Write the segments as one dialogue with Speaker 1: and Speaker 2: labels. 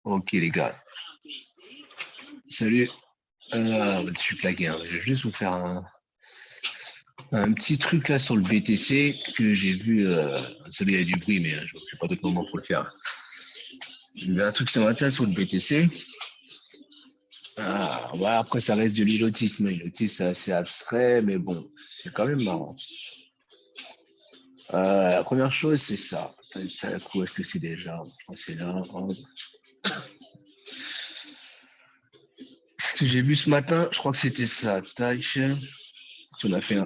Speaker 1: Ok les gars, salut. Je suis claqué, hein. Je vais juste vous faire un petit truc là sur le BTC que j'ai vu. Celui il y a du bruit, mais je n'ai pas d'autre moment pour le faire. J'ai vu un truc ce matin sur le BTC. Ouais, après, ça reste de l'ilotisme. L'ilotisme, c'est assez abstrait, mais bon, c'est quand même marrant. La première chose, c'est ça. Où est-ce que c'est déjà? Je crois que c'est là. Ce que j'ai vu ce matin, je crois que c'était ça. Tac. On a fait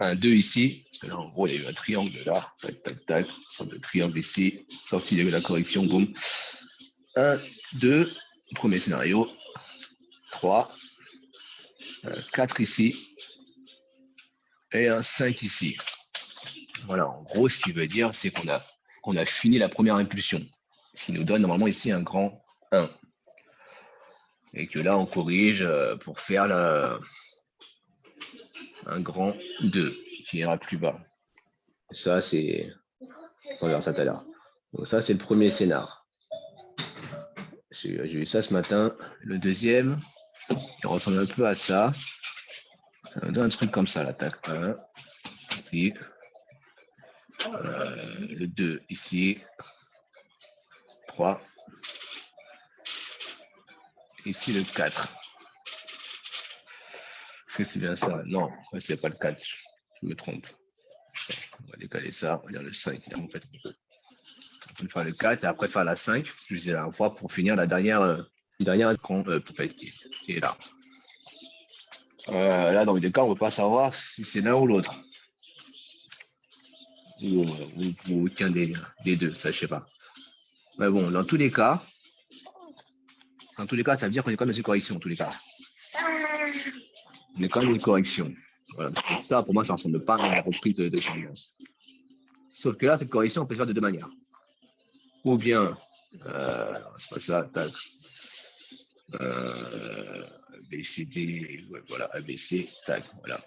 Speaker 1: un 2 ici. Parce que là, en gros, il y a eu un triangle là. Tac, tac, tac. Sorte de triangle ici. Sorti, il y avait la correction. Boum. Un, 2. Premier scénario. 3. 4 ici. Et un 5 ici. Voilà, en gros, ce qui veut dire, c'est qu'on a fini la première impulsion. Ce qui nous donne normalement ici un grand 1. Et que là, on corrige pour faire un grand 2 qui ira plus bas. Ça, c'est. On verra ça tout à l'heure. Donc, ça, c'est le premier scénar. J'ai eu ça ce matin. Le deuxième, il ressemble un peu à ça. Ça me donne un truc comme ça, l'attaque 1. Ici. Le 2 ici. 3. Ici, le 4. Est-ce que c'est bien ça? Non, c'est pas le 4. Je me trompe. On va décaler ça. On va dire le 5. En fait, on va faire le 4 et après faire la 5. Parce que je disais la dernière fois pour finir la dernière qui est là. Là, dans les deux cas, on ne peut pas savoir si c'est l'un ou l'autre. Ou aucun des deux, ça, je ne sais pas. Mais bon, dans tous les cas, ça veut dire qu'on est quand même dans une correction, en tous les cas. On est quand même dans une correction. Voilà. Ça, pour moi, ça ne ressemble pas à la reprise de tendance. Sauf que là, cette correction, on peut faire de deux manières. Ou bien, c'est pas ça, tac. ABCD, ouais, voilà, ABC, tac, voilà.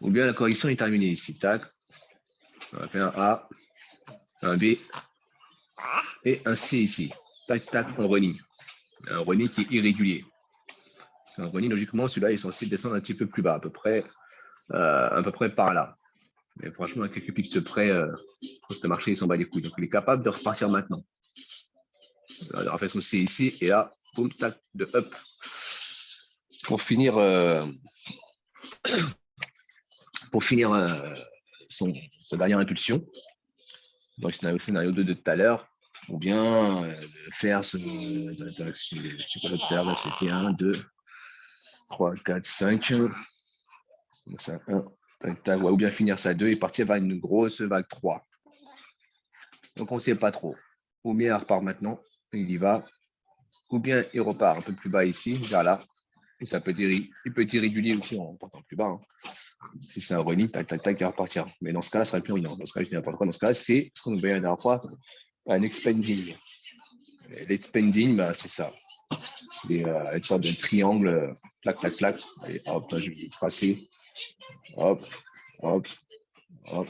Speaker 1: Ou bien la correction est terminée ici, tac. On va faire un A, un B et un C ici. Tac, tac, on renie. Un renie qui est irrégulier. Un renie, logiquement, celui-là est censé descendre un petit peu plus bas, à peu près par là. Mais franchement, à quelques pics près, le marché il s'en bat les couilles. Donc, il est capable de repartir maintenant. Il aura fait son C ici, et là, boum, tac, de up. Pour finir, sa dernière impulsion, donc scénario 2 de tout à l'heure, ou bien faire ce. Je sais pas, tout à l'heure, c'était 1, 2, 3, 4, 5. Donc, ça, 1, tac, tac, ouais, ou bien finir ça 2 et partir vers une grosse vague 3. Donc, on ne sait pas trop. Ou bien il repart maintenant, il y va. Ou bien il repart un peu plus bas ici, vers là. Et ça peut être, il peut être irrégulier aussi en partant plus bas. Hein. Si c'est un running, tac, tac, tac, il va repartir. Mais dans ce cas-là, ça serait plus rien. Dans ce cas-là, je dis n'importe quoi. Dans ce cas-là, c'est ce qu'on voyait la dernière fois, un expanding. L'expanding, bah, c'est ça. C'est une sorte de triangle, plaque, plaque, plaque. Allez, hop, là, je vais tracer. Hop, hop, hop.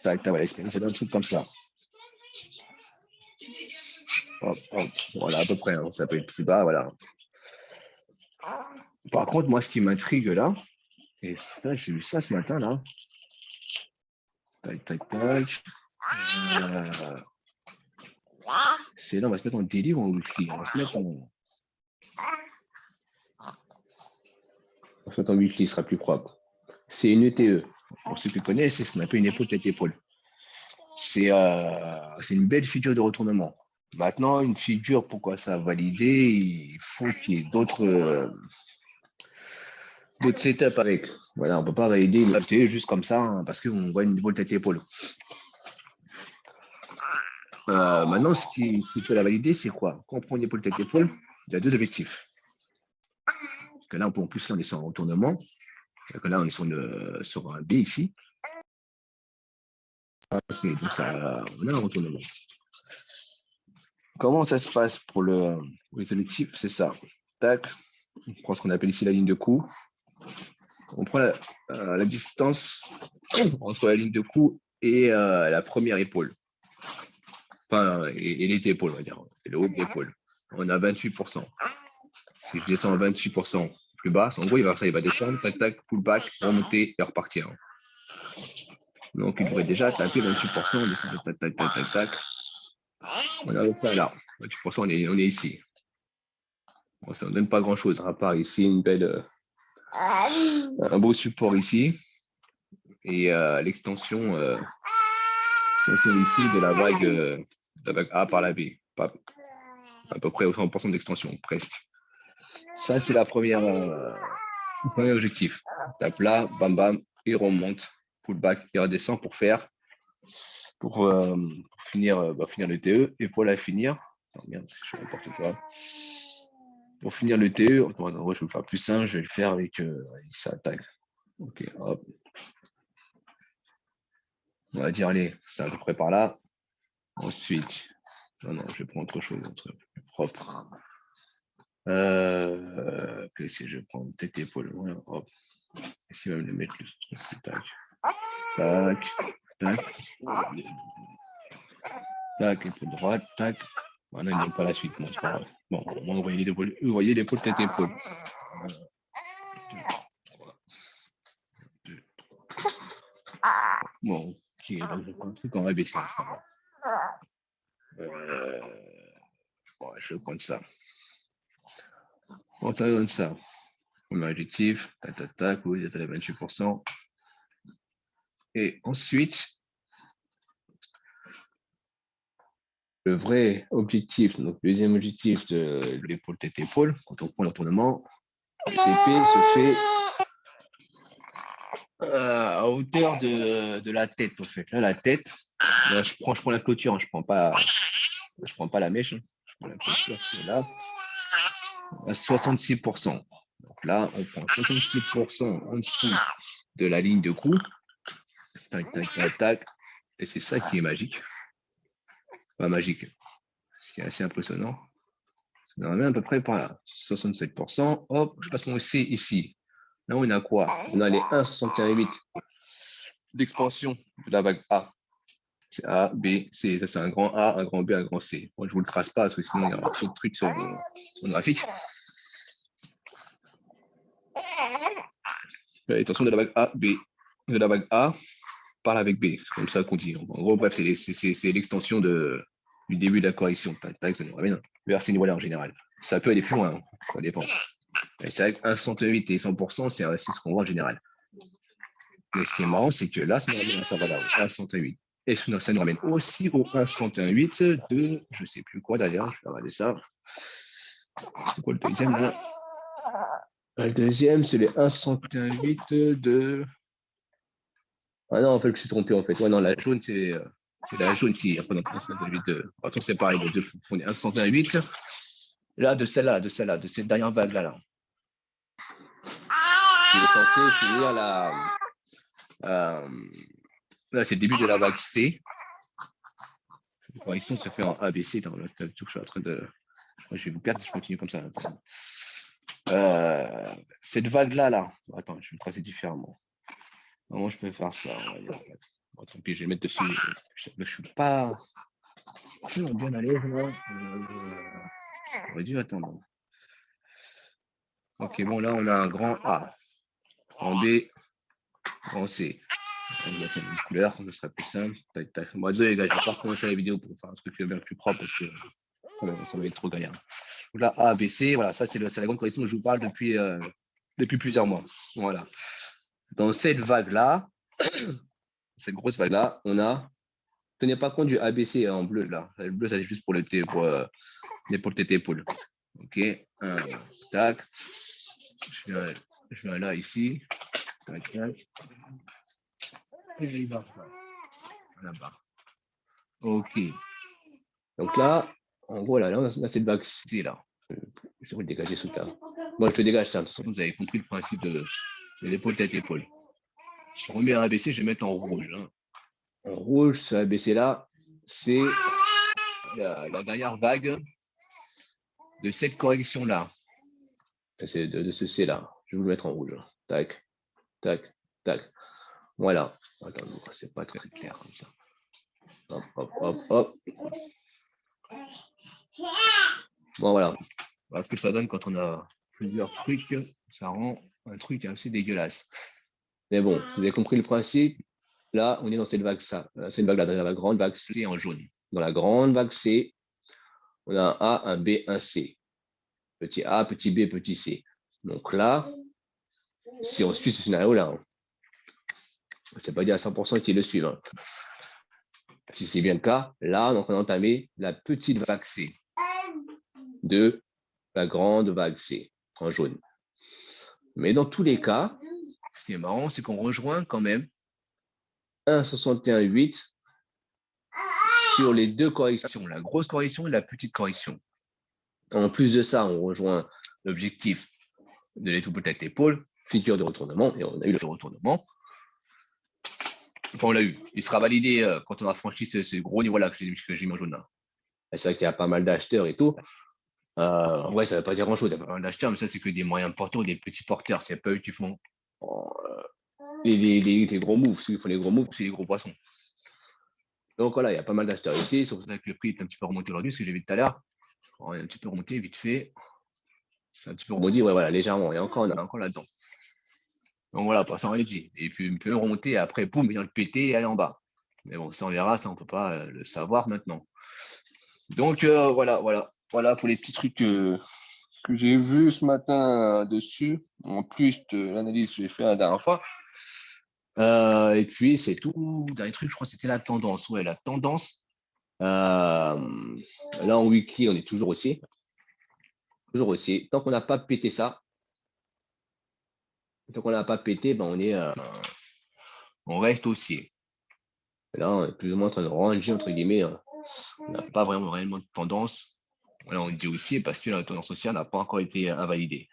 Speaker 1: Tac, tac, voilà, l'expanding, ça donne un truc comme ça. Hop, hop. Voilà, à peu près. Hein. Ça peut être plus bas, voilà. Par contre, moi, ce qui m'intrigue là, et ça, j'ai vu ça ce matin là. Tac, tac, tac. C'est là, on va se mettre en daily ou en weekly. On va se mettre en weekly, ce sera plus propre. C'est une ETE. Pour ceux qui connaissent, c'est ce qu'on appelle une épaule tête-épaule. C'est une belle figure de retournement. Maintenant, une figure, pourquoi ça a validé, il faut qu'il y ait d'autres setups avec. Voilà, on ne peut pas valider une ETE juste comme ça, hein, parce qu'on voit une épaule tête-épaule. Maintenant, ce qui peut la valider, c'est quoi? Quand on prend une épaule tête-épaule, il y a deux objectifs. Que là, en plus, là, on est sur un retournement. Que là, on est sur un B ici. Donc, ça, on a un retournement. Comment ça se passe pour les objectifs? C'est ça. Tac. On prend ce qu'on appelle ici la ligne de coup. On prend la distance entre la ligne de coup et la première épaule. Enfin, et les épaules, on va dire, et le haut de l'épaule. On a 28%. Si je descends à 28% plus bas, en gros, il va descendre, tac, tac, pullback, remonter et repartir. Donc, il devrait déjà taper 28%, descendre, tac, tac, tac, tac, tac. On a ça là. 28%, on est ici. Bon, ça ne donne pas grand-chose, à part ici, un beau support ici. Et l'extension ici de la vague A par la B. À peu près au 100% d'extension, presque. Ça, c'est le premier objectif. Tape là, bam bam, il remonte, pullback, il redescend pour finir le TE. Et pour la finir, attends, merde, je fais n'importe quoi. Pour finir le TE, je vais le faire plus simple, je vais le faire avec ça, tag. Ok, hop. On va dire, allez, c'est à peu près par là. Ensuite, non, je vais prendre autre chose, un truc plus propre. Si je prends tête épaule, voilà, hop. Est-ce qu'il va me le mettre le truc, tac, tac, tac, tac, épaule droite, tac. Voilà, il n'aime pas la suite, bon, c'est pas grave. Bon, au moins, vous voyez l'épaule, tête épaule. Bon, ok, donc je prends un truc en ABC, c'est pas grave. Bon, je vais prendre ça. Bon, ça donne ça. Premier objectif, tac, tac, tac, oui, vous êtes à 28%. Et ensuite, le vrai objectif, donc le deuxième objectif de l'épaule tête épaule, quand on prend l'entournement, le TP se fait à hauteur de la tête, en fait. Là, la tête, là, je prends la clôture, hein, je prends pas la mèche, hein, je prends la clôture, c'est là, à 66%. Donc là, on prend 66% en dessous de la ligne de cou. Tac, tac, tac, tac. Et c'est ça qui est magique. Pas magique, ce qui est assez impressionnant. Ça revient à peu près par là. 67%. Hop, je passe mon C ici. Là, on a quoi? On a les 1,61,8 d'expansion de la vague A. C'est A, B, C. Ça, c'est un grand A, un grand B, un grand C. Moi, je ne vous le trace pas parce que sinon, il y aura trop de trucs sur le graphique. L'extension de la vague A, B, de la vague A par la vague B. C'est comme ça qu'on dit. En gros, bref, c'est l'extension du début de la correction. Tac, ça nous ramène vers ces niveaux-là en général. Ça peut aller plus loin, hein. Ça dépend. C'est vrai que 1,68 et 100%, c'est ce qu'on voit en général. Mais ce qui est marrant, c'est que là, ça nous ramène à ça, voilà, au 1,68. Et ça nous ramène aussi au 1,68 de, je ne sais plus quoi d'ailleurs, je vais regarder ça. C'est quoi le deuxième là? Le deuxième, c'est les 1,68 de. Ah non, en fait, je me suis trompé en fait. Ouais, non, la jaune, c'est la jaune qui. Enfin, non, 1,68. Attends, c'est pareil, les deux font 1,68. Là, de celle-là, de cette dernière vague-là. Là. Qui est censé finir la. Là, c'est le début de la vague C. Cette correction se fait en ABC. Dans le je suis en train de. Je vais vous perdre si je continue comme ça. Cette vague-là, là. Attends, je vais le tracer différemment. Comment je peux faire ça? Bon, tant pis, je vais mettre dessus. Je ne suis pas bien à l'aise. J'aurais dû attendre. Ok, bon, là, on a un grand A, grand B, grand C. On va faire une couleur, ce sera plus simple. Tac, tac. Bon, désolé, les gars, je ne vais pas recommencer la vidéo pour faire un truc bien plus propre parce que ça va être trop galère. Donc là, A, B, C, voilà, ça, c'est la grande correction dont je vous parle depuis plusieurs mois. Voilà. Dans cette vague-là, cette grosse vague-là, on a. Tenez pas compte du ABC en bleu, là. Le bleu, ça, c'est juste pour l'épaule tête épaule. Ok. Tac. Je viens là, ici. Tac, tac. Et il va là-bas. Ok. Donc là, en gros, là, on a cette vague C, là. Je vais le dégager sous terre. Bon, je le dégage, ça. De toute façon, vous avez compris le principe de l'épaule tête épaule. Je remets un ABC, je vais mettre en rouge. Hein. En rouge, ce ABC-là, c'est la dernière vague de cette correction-là. C'est de ce C-là. Je vais vous le mettre en rouge. Tac, tac, tac. Voilà. Attends, c'est pas très clair comme ça. Hop, hop, hop, hop. Bon, voilà. Voilà ce que ça donne quand on a plusieurs trucs. Ça rend un truc assez dégueulasse. Mais bon, vous avez compris le principe. Là, on est dans cette vague, ça. C'est une vague là, dans la grande vague C en jaune. Dans la grande vague C, on a un A, un B, un C. Petit A, petit B, petit C. Donc là, si on suit ce scénario-là, c'est pas dit à 100% qu'ils le suivent. Hein. Si c'est bien le cas, là, donc on a entamé la petite vague C de la grande vague C en jaune. Mais dans tous les cas, ce qui est marrant, c'est qu'on rejoint quand même 1,61,8 sur les deux corrections, la grosse correction et la petite correction. En plus de ça, on rejoint l'objectif de l'étoile peut-être épaule, figure de retournement, et on a eu le retournement. Enfin, on l'a eu. Il sera validé quand on a franchi ce gros niveau-là que j'ai mis en jaune. C'est vrai qu'il y a pas mal d'acheteurs et tout. Ouais, ça ne veut pas dire grand-chose, il y a pas mal d'acheteurs, mais ça, c'est que des moyens porteurs, des petits porteurs. C'est pas eux qui font les gros moves. Ceux qui font les gros moves, c'est les gros poissons. Donc voilà, il y a pas mal d'acheteurs ici. C'est pour ça que le prix est un petit peu remonté aujourd'hui, ce que j'ai vu tout à l'heure. Il est un petit peu remonté vite fait. C'est un petit peu rebondi, ouais, voilà, légèrement. Et encore, on est encore là-dedans. Donc voilà, pour ça, on est dit. Et puis, on peut remonter, après, boum, il vient le péter et aller en bas. Mais bon, ça, on verra, ça, on ne peut pas le savoir maintenant. Donc voilà pour les petits trucs que j'ai vus ce matin dessus, en plus de l'analyse que j'ai fait la dernière fois. Et puis, c'est tout. Dernier truc, je crois que c'était la tendance. Ouais, la tendance. Là, en weekly, on est toujours haussier. Toujours haussier. Tant qu'on n'a pas pété ça, tant qu'on n'a pas pété, ben, on reste haussier. Là, on est plus ou moins en train de ranger, entre guillemets. On n'a pas vraiment réellement de tendance. Là, on dit haussier parce que la tendance haussière n'a pas encore été invalidée.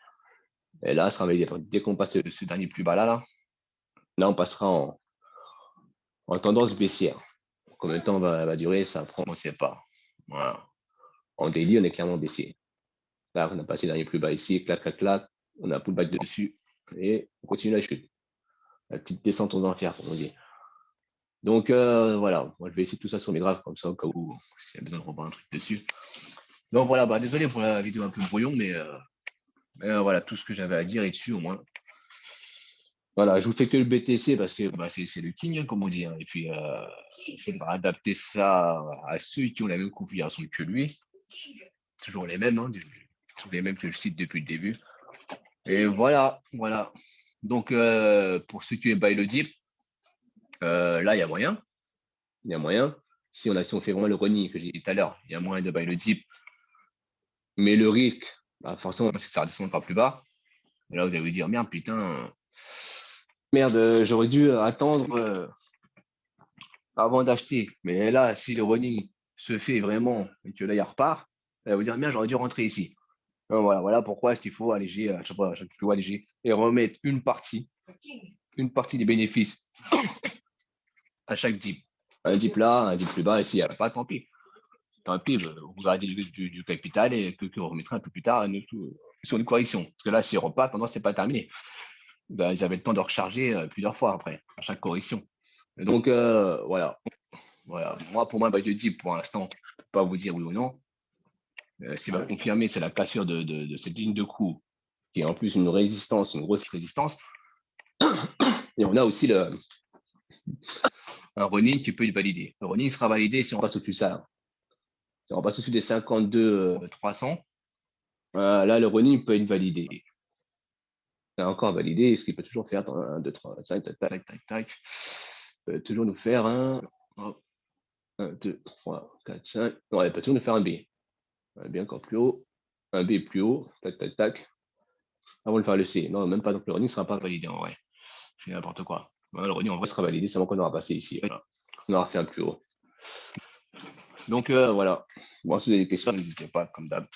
Speaker 1: Et là, ça sera validé. Dès qu'on passe ce dernier plus bas là, on passera en tendance baissière. Combien de temps va durer, ça prend, on ne sait pas. Voilà. En daily, on est clairement baissier. Là, on a passé le dernier plus bas ici, clac, clac, clac. On a pullback dessus et on continue la chute. La petite descente aux enfers, comme on dit. Donc voilà, moi je vais essayer tout ça sur mes graphes, comme ça, au cas où s'il y a besoin de reprendre un truc dessus. Donc voilà, désolé pour la vidéo un peu brouillon, mais voilà, tout ce que j'avais à dire est dessus au moins. Voilà, je vous fais que le BTC parce que c'est le king, hein, comme on dit. Hein. Et puis, il faudra adapter ça à ceux qui ont la même configuration que lui. Toujours les mêmes, hein, les mêmes que je cite depuis le début. Et voilà. Donc, pour ceux qui aiment buy le dip, là, il y a moyen. Il y a moyen. Si on fait vraiment le running que j'ai dit tout à l'heure, il y a moyen de buy le dip. Mais le risque, forcément, parce que ça redescend encore plus bas. Et là, vous allez vous dire, merde, putain, j'aurais dû attendre avant d'acheter. Mais là, si le running se fait vraiment et que là, il repart, vous allez vous dire, merde, j'aurais dû rentrer ici. Donc, voilà pourquoi est-ce qu'il faut alléger à chaque fois alléger et remettre une partie des bénéfices à chaque dip. Un dip là, un dip plus bas, et s'il n'y a pas, tant pis. Tant pis, vous arrêtez du capital et que vous remettrez un peu plus tard sur une correction. Parce que là, s'il repart, tendance, c'est pas terminé. Ben, ils avaient le temps de recharger plusieurs fois après, à chaque correction. Et donc, voilà. Moi, pour moi, buy the dip, pour l'instant, je ne peux pas vous dire oui ou non. Ce qui va confirmer, c'est la cassure de cette ligne de coup, qui est en plus une résistance, une grosse résistance. Et on a aussi un running qui peut être validé. Le running sera validé si on passe au-dessus de ça. Si on passe au-dessus des 52 300, là, le running peut être validé. C'est encore validé, ce qu'il peut toujours faire dans 1, 2, 3, 5, tac. Il peut toujours nous faire un 2, 3, 4, 5. Non, il peut toujours nous faire un B. Un B encore plus haut. Un B plus haut. Tac. Avant de faire le C. Non, même pas. Donc le running ne sera pas validé en vrai. Je fais n'importe quoi. Le running en vrai sera validé seulement qu'on aura passé ici. Voilà. On aura fait un plus haut. Donc voilà. Bon, si vous avez des questions, n'hésitez pas, comme d'hab.